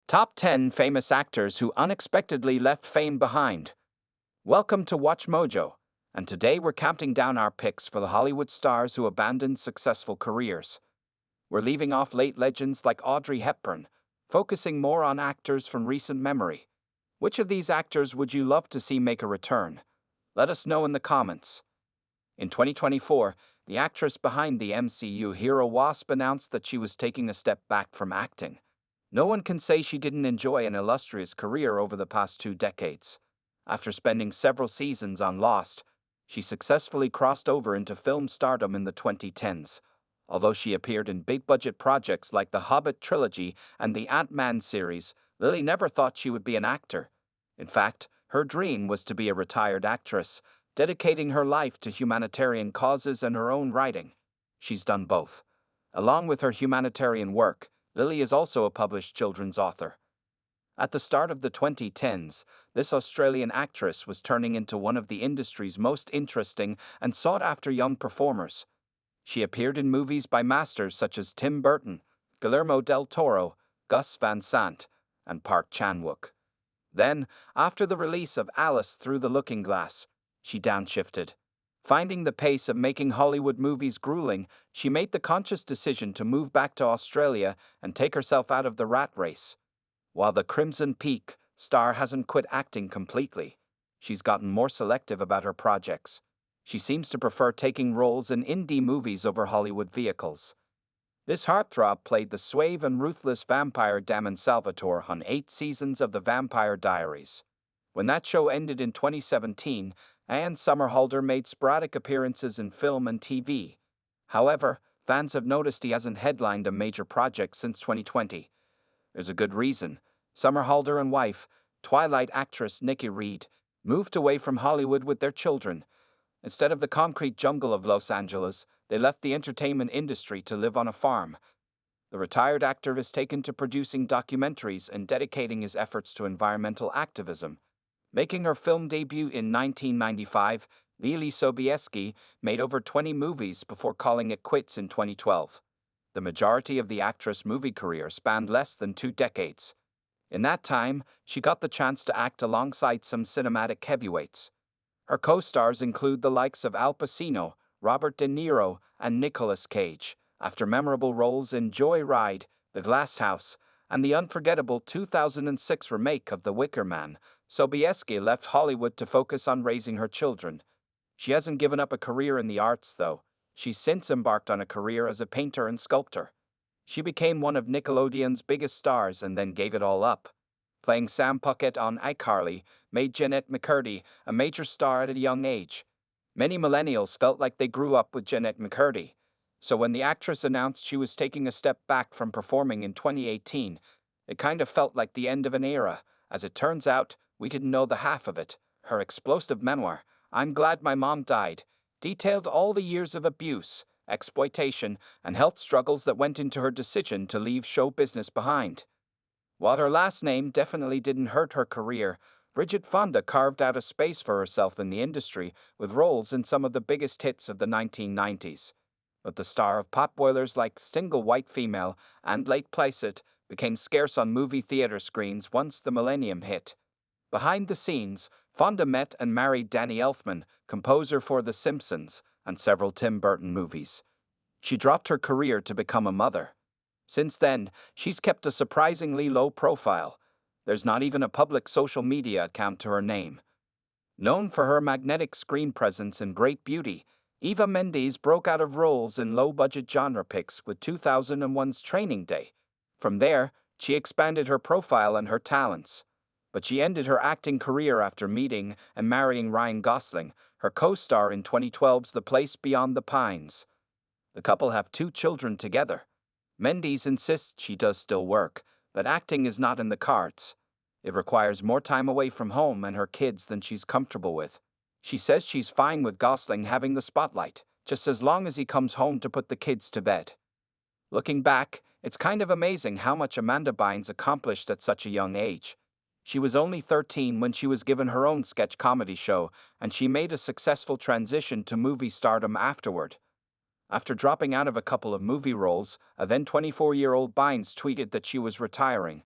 Top 10 Famous Actors Who Unexpectedly Left Fame Behind. Welcome to WatchMojo, and today we're counting down our picks for the Hollywood stars who abandoned successful careers. We're leaving off late legends like Audrey Hepburn, focusing more on actors from recent memory. Which of these actors would you love to see make a return? Let us know in the comments. In 2024, the actress behind the MCU hero Wasp announced that she was taking a step back from acting. No one can say she didn't enjoy an illustrious career over the past 2 decades. After spending several seasons on Lost, she successfully crossed over into film stardom in the 2010s. Although she appeared in big-budget projects like the Hobbit trilogy and the Ant-Man series, Lily never thought she would be an actor. In fact, her dream was to be a retired actress, dedicating her life to humanitarian causes and her own writing. She's done both. Along with her humanitarian work, Lily is also a published children's author. At the start of the 2010s, this Australian actress was turning into one of the industry's most interesting and sought-after young performers. She appeared in movies by masters such as Tim Burton, Guillermo del Toro, Gus Van Sant, and Park Chan-wook. Then, after the release of Alice Through the Looking Glass, she downshifted. Finding the pace of making Hollywood movies grueling, she made the conscious decision to move back to Australia and take herself out of the rat race. While the Crimson Peak star hasn't quit acting completely, she's gotten more selective about her projects. She seems to prefer taking roles in indie movies over Hollywood vehicles. This heartthrob played the suave and ruthless vampire Damon Salvatore on 8 seasons of The Vampire Diaries. When that show ended in 2017, Ian Somerhalder made sporadic appearances in film and TV. However, fans have noticed he hasn't headlined a major project since 2020. There's a good reason. Somerhalder and wife, Twilight actress Nikki Reed, moved away from Hollywood with their children. Instead of the concrete jungle of Los Angeles, they left the entertainment industry to live on a farm. The retired actor has taken to producing documentaries and dedicating his efforts to environmental activism. Making her film debut in 1995, Lily Sobieski made over 20 movies before calling it quits in 2012. The majority of the actress' movie career spanned less than 2 decades. In that time, she got the chance to act alongside some cinematic heavyweights. Her co-stars include the likes of Al Pacino, Robert De Niro, and Nicolas Cage, after memorable roles in Joy Ride, The Glass House, and the unforgettable 2006 remake of The Wicker Man. Sobieski left Hollywood to focus on raising her children. She hasn't given up a career in the arts, though. She's since embarked on a career as a painter and sculptor. She became one of Nickelodeon's biggest stars and then gave it all up. Playing Sam Puckett on iCarly made Jeanette McCurdy a major star at a young age. Many millennials felt like they grew up with Jeanette McCurdy. So when the actress announced she was taking a step back from performing in 2018, it kind of felt like the end of an era. As it turns out, we didn't know the half of it. Her explosive memoir, I'm Glad My Mom Died, detailed all the years of abuse, exploitation, and health struggles that went into her decision to leave show business behind. While her last name definitely didn't hurt her career, Bridget Fonda carved out a space for herself in the industry with roles in some of the biggest hits of the 1990s. But the star of potboilers like Single White Female and Lake Placid became scarce on movie theater screens once the millennium hit. Behind the scenes, Fonda met and married Danny Elfman, composer for The Simpsons and several Tim Burton movies. She dropped her career to become a mother. Since then, she's kept a surprisingly low profile. There's not even a public social media account to her name. Known for her magnetic screen presence and great beauty, Eva Mendes broke out of roles in low-budget genre picks with 2001's Training Day. From there, she expanded her profile and her talents. But she ended her acting career after meeting and marrying Ryan Gosling, her co-star in 2012's The Place Beyond the Pines. The couple have 2 children together. Mendes insists she does still work, but acting is not in the cards. It requires more time away from home and her kids than she's comfortable with. She says she's fine with Gosling having the spotlight, just as long as he comes home to put the kids to bed. Looking back, it's kind of amazing how much Amanda Bynes accomplished at such a young age. She was only 13 when she was given her own sketch comedy show, and she made a successful transition to movie stardom afterward. After dropping out of a couple of movie roles, a then 24-year-old Bynes tweeted that she was retiring.